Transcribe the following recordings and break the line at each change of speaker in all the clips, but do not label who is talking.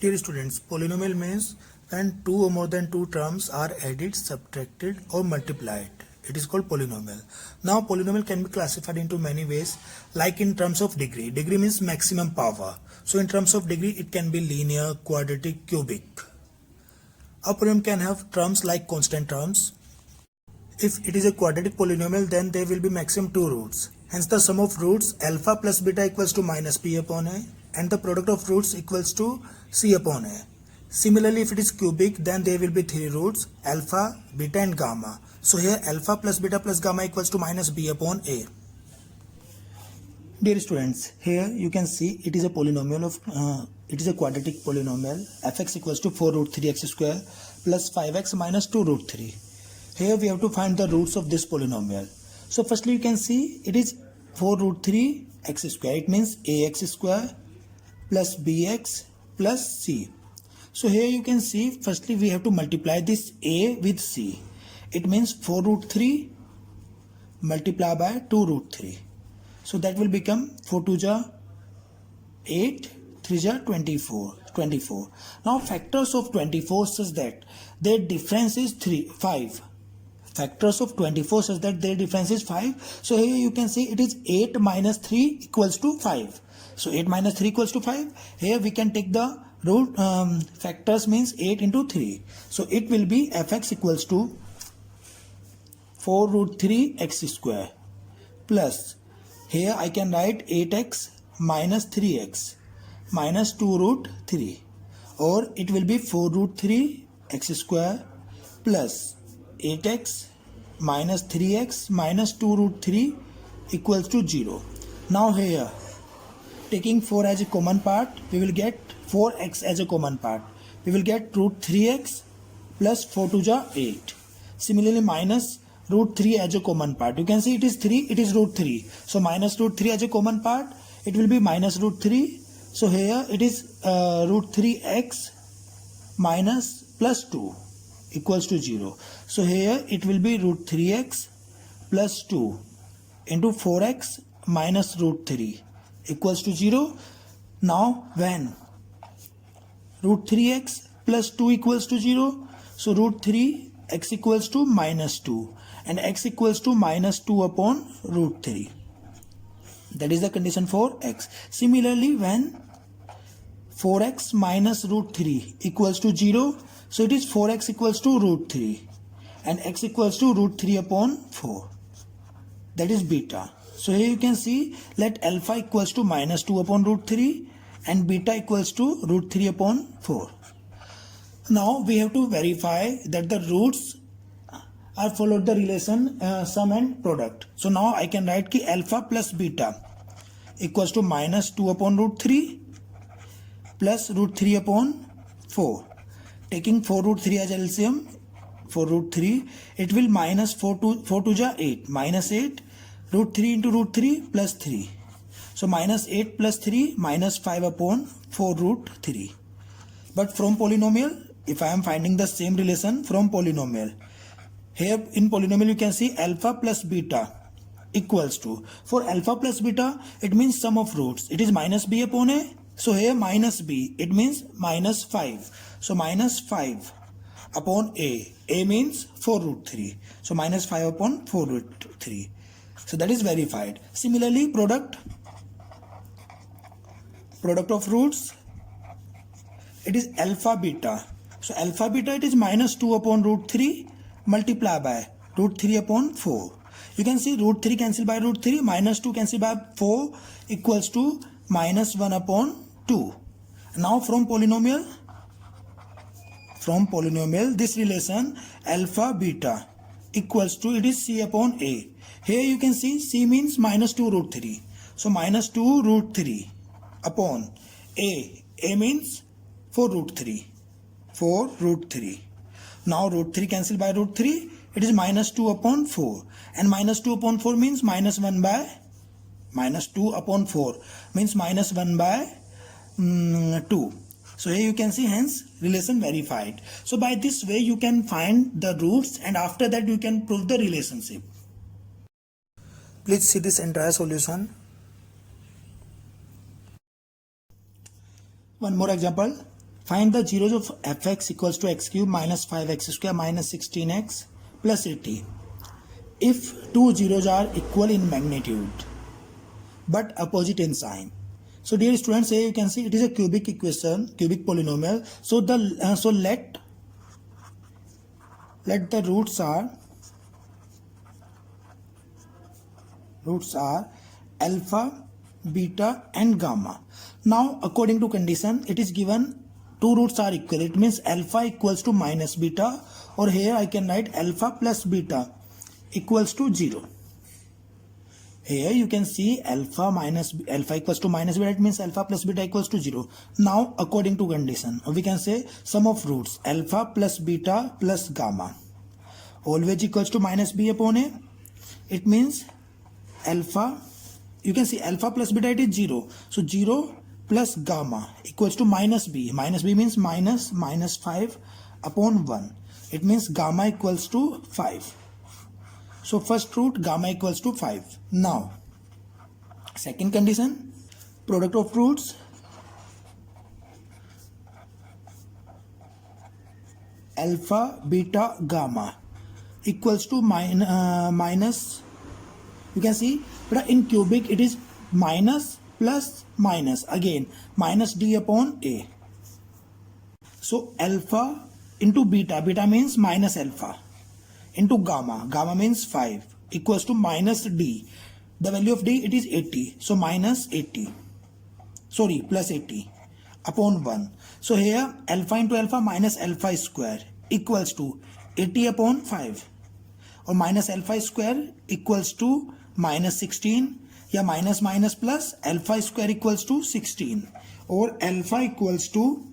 Dear students, polynomial means when two or more than two terms are added, subtracted or multiplied. It is called polynomial. Now polynomial can be classified into many ways, like in terms of degree. Degree means maximum power. So in terms of degree it can be linear, quadratic, cubic. A polynomial can have terms like constant terms. If it is a quadratic polynomial, then there will be maximum two roots. Hence the sum of roots alpha plus beta equals to minus p upon a, and the product of roots equals to c upon a. Similarly, if it is cubic, then there will be three roots alpha, beta and gamma. So here alpha plus beta plus gamma equals to minus b upon a. Dear students, here you can see it is a polynomial of it is a quadratic polynomial. Fx equals to 4 root 3x square plus 5x minus 2 root 3. Here we have to find the roots of this polynomial. So firstly you can see it is 4 root 3 x square. It means ax square plus bx plus c. So here you can see firstly we have to multiply this a with c. It means 4 root 3 multiplied by 2 root 3. So that will become 4 2 ja 8, 3 ja 24. Now factors of 24 says that their difference is 5. Factors of 24 says that their difference is 5. So here you can see it is 8 minus 3 equals to 5. So 8 minus 3 equals to 5. Here we can take the root factors means 8 into 3. So it will be fx equals to 4 root 3 x square plus here I can write 8x minus 3x minus 2 root 3, or it will be 4 root 3 x square plus 8x minus 3x minus 2 root 3 equals to 0. Now here taking 4 as a common part, we will get 4x as a common part. We will get root 3x plus 4 2 ja 8. Similarly minus root 3 as a common part. You can see it is 3, it is root 3. So minus root 3 as a common part, it will be minus root 3. So here it is root 3x minus plus 2 equals to 0. So here it will be root 3x plus 2 into 4x minus root 3 equals to 0. Now when root 3x plus 2 equals to 0, so root 3 x equals to minus 2 and x equals to minus 2 upon root 3. That is the condition for x. Similarly, when 4x minus root 3 equals to 0, so it is 4x equals to root 3 and x equals to root 3 upon 4. That is beta. So here you can see let alpha equals to minus 2 upon root 3 and beta equals to root 3 upon 4. Now we have to verify that the roots are followed the relation sum and product. So now I can write ki alpha plus beta equals to minus 2 upon root 3 plus root 3 upon 4. Taking 4 root 3 as LCM, 4 root 3, it will minus 4 2 ja 8, minus 8, root 3 into root 3 plus 3. So minus 8 plus 3 minus 5 upon 4 root 3. But from polynomial, if I am finding the same relation from polynomial, here in polynomial you can see alpha plus beta equals to, for alpha plus beta it means sum of roots, it is minus b upon a. So here minus b, it means minus 5. So minus 5 upon a means 4 root 3. So minus 5 upon 4 root 3. So that is verified. Similarly product of roots, it is alpha beta. So alpha beta it is minus 2 upon root 3 multiplied by root 3 upon 4. You can see root 3 cancel by root 3, minus 2 cancel by 4 equals to minus 1 upon 2. Now from polynomial this relation alpha beta equals to, it is c upon a. Here you can see c means minus 2 root 3. So minus 2 root 3 upon a means 4 root 3. 4 root 3. Now root 3 cancel by root 3, it is minus 2 upon 4, and minus 2 upon 4 means minus 1 by minus 2 upon 4 means minus 1 by 2. So here you can see hence relation verified. So by this way you can find the roots and after that you can prove the relationship. Please see this entire solution. One more example. Find the zeros of fx equals to x cube minus 5x square minus 16x plus 80. If two zeros are equal in magnitude but opposite in sign. So dear students, here you can see it is a cubic equation, cubic polynomial. So let the roots are alpha, beta and gamma. Now according to condition, it is given two roots are equal. It means alpha equals to minus beta, or here I can write alpha plus beta equals to 0. Here you can see alpha equals to minus beta, it means alpha plus beta equals to 0. Now according to condition, we can say sum of roots alpha plus beta plus gamma always equals to minus b upon a. It means alpha, you can see alpha plus beta, it is 0. So 0 plus gamma equals to minus b. Minus b means minus 5 upon 1. It means gamma equals to 5. So first root gamma equals to 5. Now second condition, product of roots alpha, beta, gamma equals to minus, you can see, but in cubic it is minus plus minus, again minus d upon a. So alpha into beta, beta means minus alpha, into gamma, gamma means 5 equals to minus d. The value of d, it is 80. So plus 80 upon 1. So here alpha into alpha minus alpha square equals to 80 upon 5, or minus alpha square equals to minus 16. Yeah, minus plus alpha square equals to 16, or alpha equals to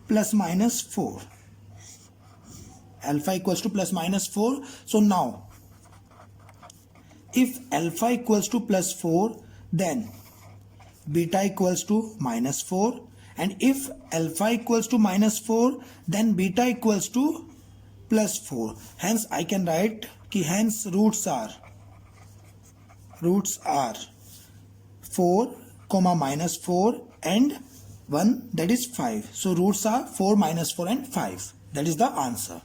plus minus 4. Alpha equals to plus minus 4. So now if alpha equals to plus 4, then beta equals to minus 4, and if alpha equals to minus 4, then beta equals to plus 4. Hence I can write ki hence roots are 4 comma minus 4 and 1, that is 5. So roots are 4 minus 4 and 5. That is the answer.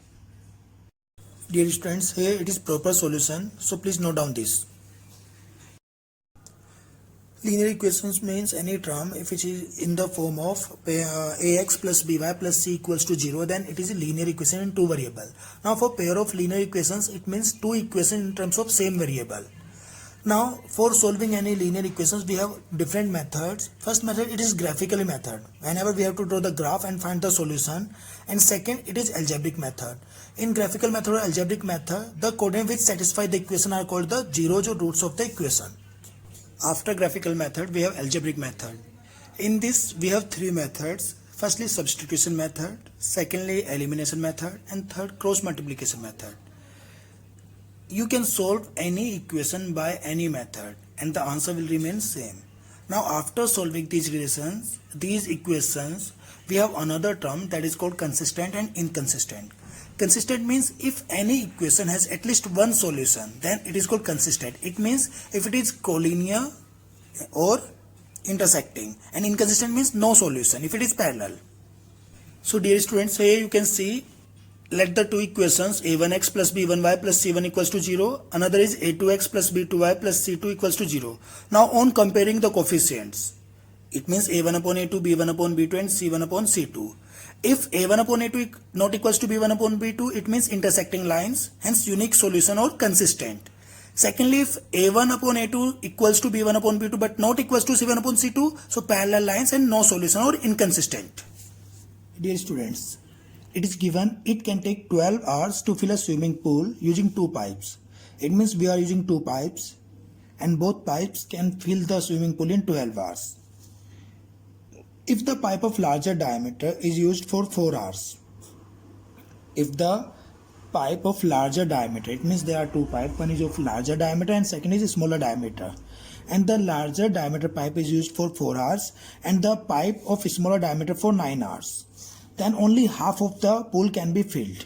Dear students, here it is proper solution. So please note down this. Linear equations means any term if it is in the form of ax plus by plus c equals to 0, then it is a linear equation in two variable. Now for pair of linear equations, it means two equations in terms of same variable. Now for solving any linear equations, we have different methods. First method, it is graphically method, whenever we have to draw the graph and find the solution. And second, it is algebraic method. In graphical method or algebraic method, the coordinate which satisfy the equation are called the zeros or roots of the equation. After graphical method, we have algebraic method. In this, we have three methods. Firstly, substitution method, secondly, elimination method, and third, cross multiplication method. You can solve any equation by any method and the answer will remain same. Now after solving these equations, we have another term that is called consistent and inconsistent. Consistent means if any equation has at least one solution, then it is called consistent. It means if it is collinear or intersecting, and inconsistent means no solution if it is parallel. So dear students, here you can see, let the two equations a1x plus b1y plus c1 equals to 0. Another is a2x plus b2y plus c2 equals to 0. Now on comparing the coefficients, it means a1 upon a2, b1 upon b2 and c1 upon c2. If a1 upon a2 not equals to b1 upon b2, it means intersecting lines, hence unique solution or consistent. Secondly, if a1 upon a2 equals to b1 upon b2 but not equals to c1 upon c2, so parallel lines and no solution or inconsistent. Dear students, it is given it can take 12 hours to fill a swimming pool using two pipes. It means we are using two pipes and both pipes can fill the swimming pool in 12 hours. If the pipe of larger diameter is used for 4 hours. If the pipe of larger diameter, it means there are two pipes, one is of larger diameter and second is smaller diameter. And the larger diameter pipe is used for 4 hours and the pipe of smaller diameter for 9 hours. Then only half of the pool can be filled.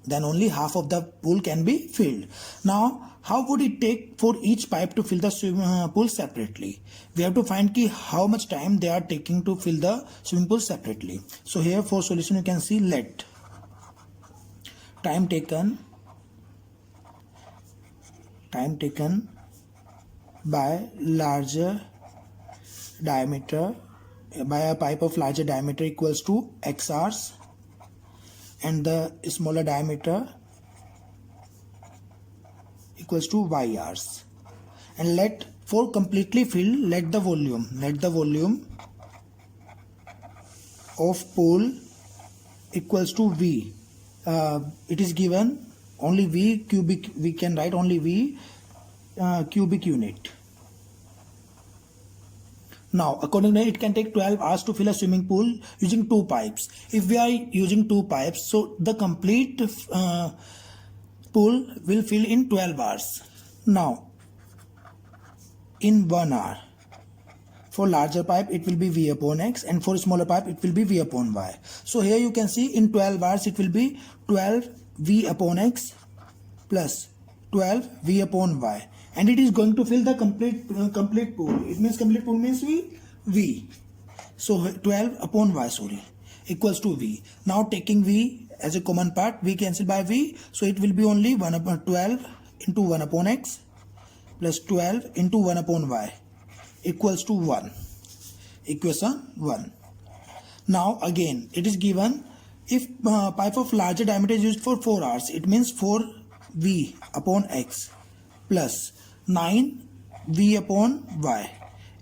then only half of the pool can be filled. Now, how would it take for each pipe to fill the pool separately? We have to find how much time they are taking to fill the swimming pool separately. So here for solution you can see let time taken by larger diameter, by a pipe of larger diameter equals to x hours, and the smaller diameter equals to y hours. And let for completely filled, let the volume of pool equals to v. It is given only v cubic, we can write only v cubic unit. Now, accordingly, it can take 12 hours to fill a swimming pool using 2 pipes. If we are using 2 pipes, so the complete pool will fill in 12 hours. Now, in 1 hour, for larger pipe, it will be V upon X, and for smaller pipe, it will be V upon Y. So here you can see in 12 hours, it will be 12 V upon X plus 12 V upon Y. And it is going to fill the complete pool. It means complete pool means V. So 12 upon Y, equals to V. Now taking V as a common part, V cancel by V. So it will be only 1 upon 12 into 1 upon X plus 12 into 1 upon Y equals to 1. Equation 1. Now again, it is given if pipe of larger diameter is used for 4 hours, it means 4 V upon X plus 9 V upon Y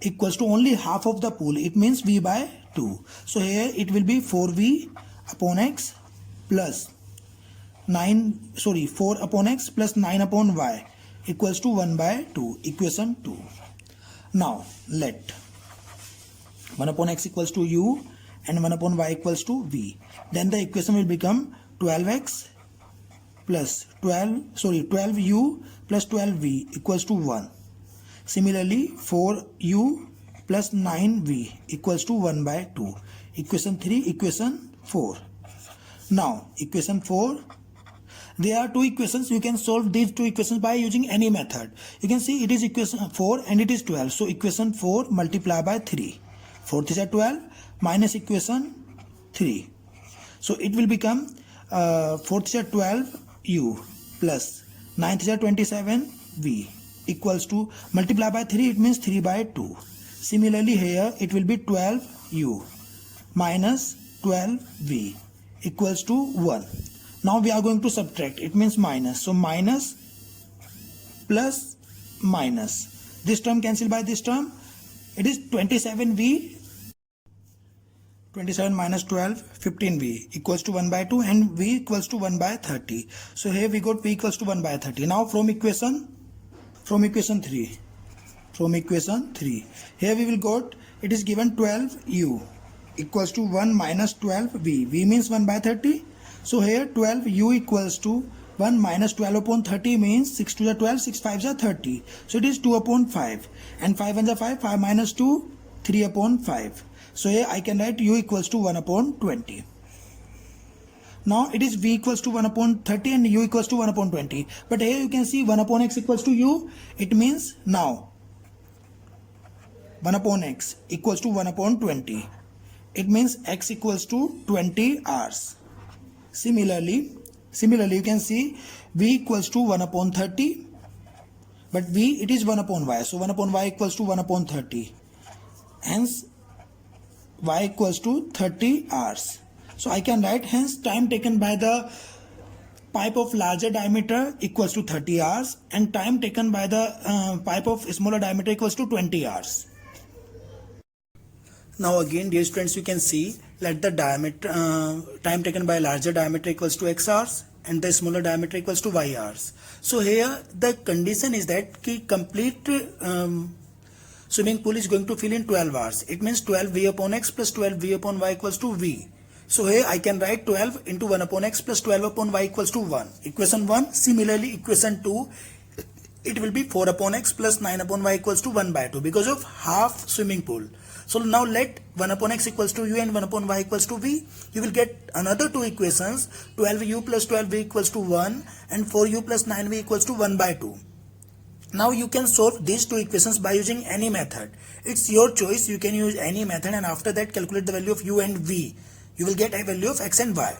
equals to only half of the pool. It means V by 2. So here it will be 4V upon X plus 4 upon X plus 9 upon Y equals to 1 by 2. Equation 2. Now let 1 upon X equals to U and 1 upon Y equals to V. Then the equation will become 12X plus 12U plus 12V equals to 1. Similarly, 4U plus 9V equals to 1 by 2. Equation 3, equation 4. Now, equation 4. There are 2 equations. You can solve these 2 equations by using any method. You can see it is equation 4 and it is 12. So, equation 4 multiply by 3. 4 is 12 minus equation 3. So, it will become 4 is 12U plus 9 is 27V equals to multiply by 3, it means 3 by 2. Similarly here it will be 12U minus 12V equals to 1. Now we are going to subtract, it means minus. So minus plus minus. This term cancel by this term. It is 27V. 27 minus 12, 15V equals to 1 by 2 and V equals to 1 by 30. So here we got V equals to 1 by 30. Now from equation 3. Here we will got, it is given 12U equals to 1 minus 12V. V means 1 by 30. So here 12U equals to 1 minus 12 upon 30 means 6 to the 12, 6 5s are 30. So it is 2 upon 5. And 5 1s are 5, 5 minus 2, 3 upon 5. So here I can write U equals to 1 upon 20. Now it is V equals to 1 upon 30 and U equals to 1 upon 20. But here you can see 1 upon X equals to U. It means now 1 upon X equals to 1 upon 20. It means X equals to 20 hours. Similarly you can see V equals to 1 upon 30. But V it is 1 upon Y. So 1 upon Y equals to 1 upon 30. Hence Y equals to 30 hours. So I can write hence time taken by the pipe of larger diameter equals to 30 hours and time taken by the pipe of smaller diameter equals to 20 hours. Now again dear students, you can see let the diameter time taken by larger diameter equals to X hours and the smaller diameter equals to Y hours. So here the condition is that complete swimming pool is going to fill in 12 hours. It means 12 V upon X plus 12 V upon Y equals to V. So here I can write 12 into 1 upon X plus 12 upon Y equals to 1. Equation 1. Similarly, equation 2, it will be 4 upon X plus 9 upon Y equals to 1 by 2 because of half swimming pool. So now let 1 upon x equals to u and 1 upon y equals to v. You will get another two equations, 12u plus 12v equals to 1 and 4u plus 9v equals to 1 by 2. Now you can solve these two equations by using any method. It's your choice. You can use any method and after that calculate the value of u and v. You will get a value of x and y.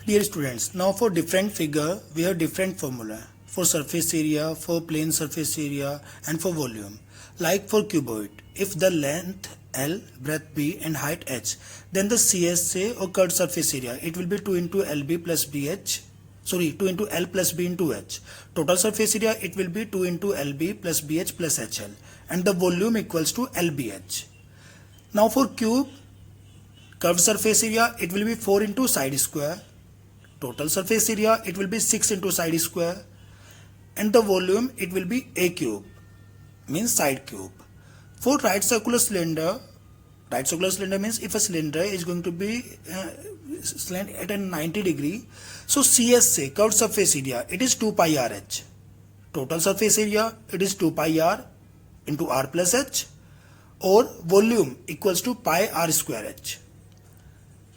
Dear students, now for different figure we have different formula. For surface area, for plane surface area and for volume. Like for cuboid, if the length L, breadth B and height H, then the CSA or curved surface area, it will be 2 into LB plus BH. 2 into L plus B into H. Total surface area, it will be 2 into LB plus BH plus HL. And the volume equals to LBH. Now for cube, curved surface area, it will be 4 into side square. Total surface area, it will be 6 into side square. And the volume, it will be A cube, means side cube. For right circular cylinder means if a cylinder is going to be slant at a 90 degree, so CSA, curved surface area, it is 2 pi RH. Total surface area, it is 2 pi R into R plus H, or volume equals to pi R square H.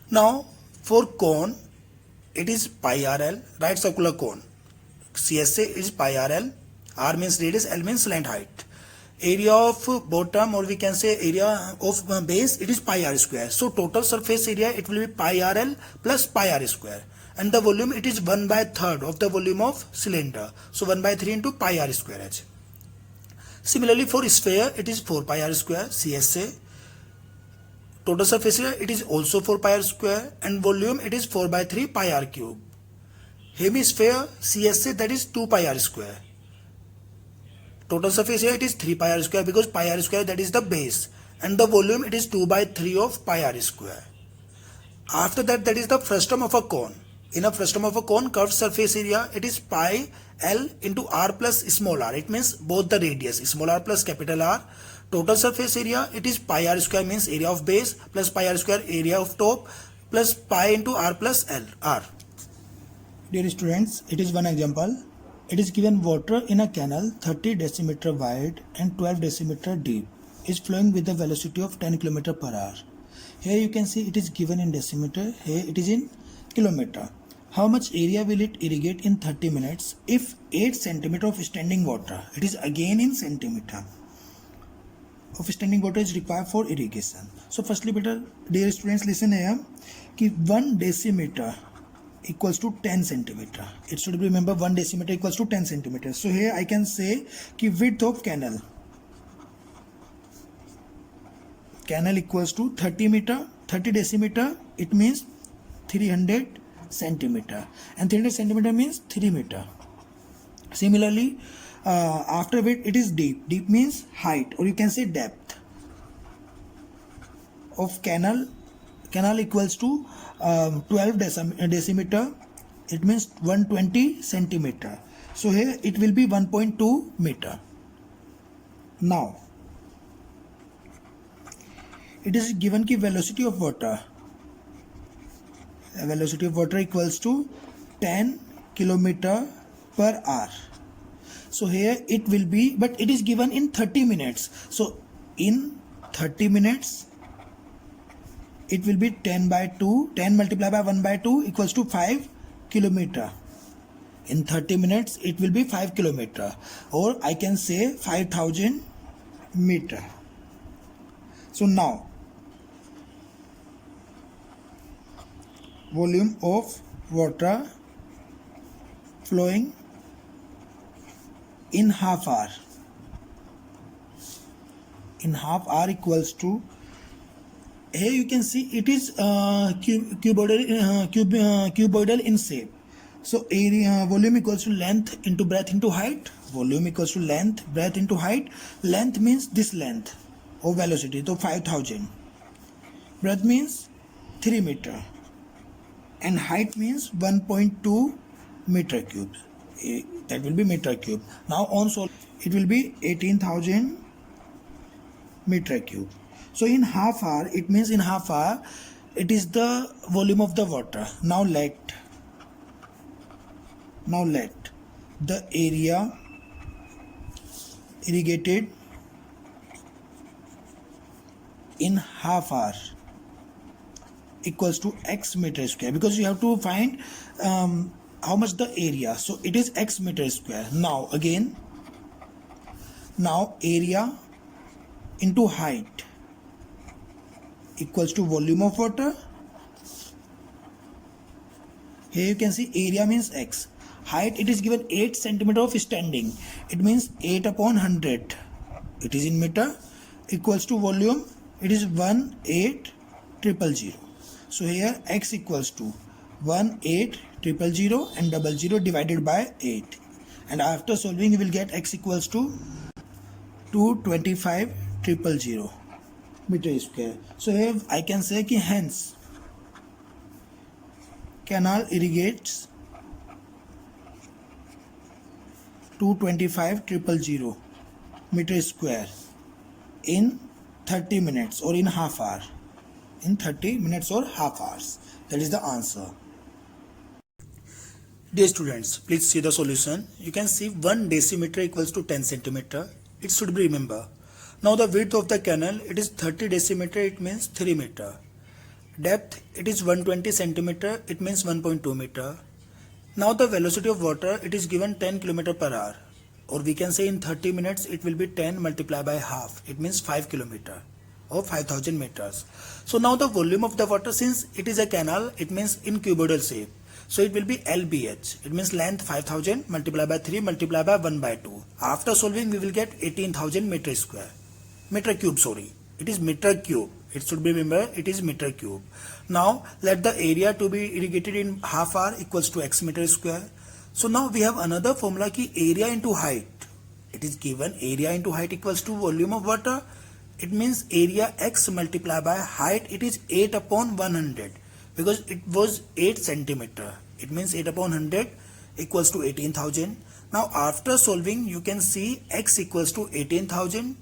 Now for cone, it is pi RL, right circular cone. CSA is pi RL, R means radius, L means slant height. Area of bottom, or we can say area of base, it is pi R square. So total surface area, it will be pi RL plus pi R square. And the volume, it is 1 by 3rd of the volume of cylinder. So 1 by 3 into pi R square H. Similarly for sphere, it is 4 pi R square CSA. Total surface area, it is also 4 pi R square. And volume, it is 4 by 3 pi R cube. Hemisphere CSA, that is 2 pi R square. Total surface area, it is 3 pi R square because pi R square, that is the base. And the volume, it is 2 by 3 of pi R square. After that, that is the frustum of a cone. In a frustum of a cone, curved surface area, it is pi L into R plus small r. It means both the radius, small r plus capital R. Total surface area, it is pi R square means area of base plus pi R square area of top plus pi into R plus L R. Dear students, it is one example. It is given water in a canal 30 decimeter wide and 12 decimeter deep is flowing with a velocity of 10 km per hour. Here you can see it is given in decimeter, here it is in kilometer. How much area will it irrigate in 30 minutes if 8 centimeter of standing water, it is again in centimeter, of standing water is required for irrigation. So firstly, dear students, listen here, कि 1 decimeter equals to 10 centimeter. It should be remember 1 decimeter equals to 10 centimeter. So here I can say कि width of canal equals to 30 meter, 30 decimeter, it means 300 centimeter, and 300 centimeter means 3 meter. Similarly, after width, it is deep. Deep means height, or you can say depth of canal equals to 12 decimeter, it means 120 centimeter. So here it will be 1.2 meter. Now it is given ki velocity of water equals to 10 kilometer per hour. So here it will be, but it is given in 30 minutes. So in 30 minutes it will be 10 by 2, 10 multiplied by 1 by 2 equals to 5 kilometer. In 30 minutes it will be 5 kilometer, or I can say 5000 meter. So now volume of water flowing in half hour. In half hour equals to, here you can see it is cuboidal in shape. So area volume equals to length into breadth into height. Volume equals to length, breadth into height. Length means this length of velocity, so 5000. Breadth means 3 meter. And height means 1.2 meter cube. That will be meter cube. Now on solve, it will be 18,000 meter cube. So in half hour, it means in half hour, it is the volume of the water. Now let the area irrigated in half hour equals to x meter square, because you have to find how much the area. So it is x meter square. Now again, now area into height equals to volume of water. Here you can see area means x. Height, it is given 8 centimeter of standing. It means 8 upon 100. It is in meter. Equals to volume. It is 18000. So here x equals to 18000 and 00 divided by 8. And after solving you will get x equals to 225,000 meter square. So here I can say कि hence canal irrigates 225,000 meter square in 30 minutes or in half hour. In 30 minutes or half hours. That is the answer. Dear students, please see the solution. You can see 1 decimeter equals to 10 centimeter. It should be remember. Now the width of the canal, it is 30 decimeter, it means 3 meter. Depth, it is 120 centimeter, it means 1.2 meter. Now the velocity of water, it is given 10 km per hour. Or we can say in 30 minutes, it will be 10 multiplied by half. It means 5 km or 5000 meters. So now the volume of the water, since it is a canal, it means in cuboidal shape. So it will be LBH. It means length 5000 multiplied by 3 multiplied by 1 by 2. After solving, we will get 18,000 meter square. Meter cube, sorry. It is meter cube. It should be remember, it is meter cube. Now let the area to be irrigated in half hour equals to x meter square. So now we have another formula ki area into height. It is given area into height equals to volume of water. It means area x multiplied by height, it is 8 upon 100 because it was 8 centimeter. It means 8 upon 100 equals to 18,000. Now after solving, you can see x equals to 18,000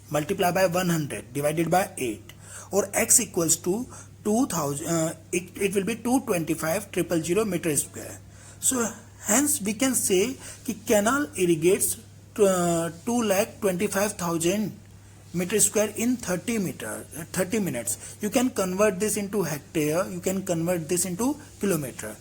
multiplied by 100 divided by 8, or x equals to 2000, it will be 225,000 meter square. So hence we can say कि canal irrigates 2,25,000 meter square in 30 minutes. You can convert this into hectare, you can convert this into kilometer.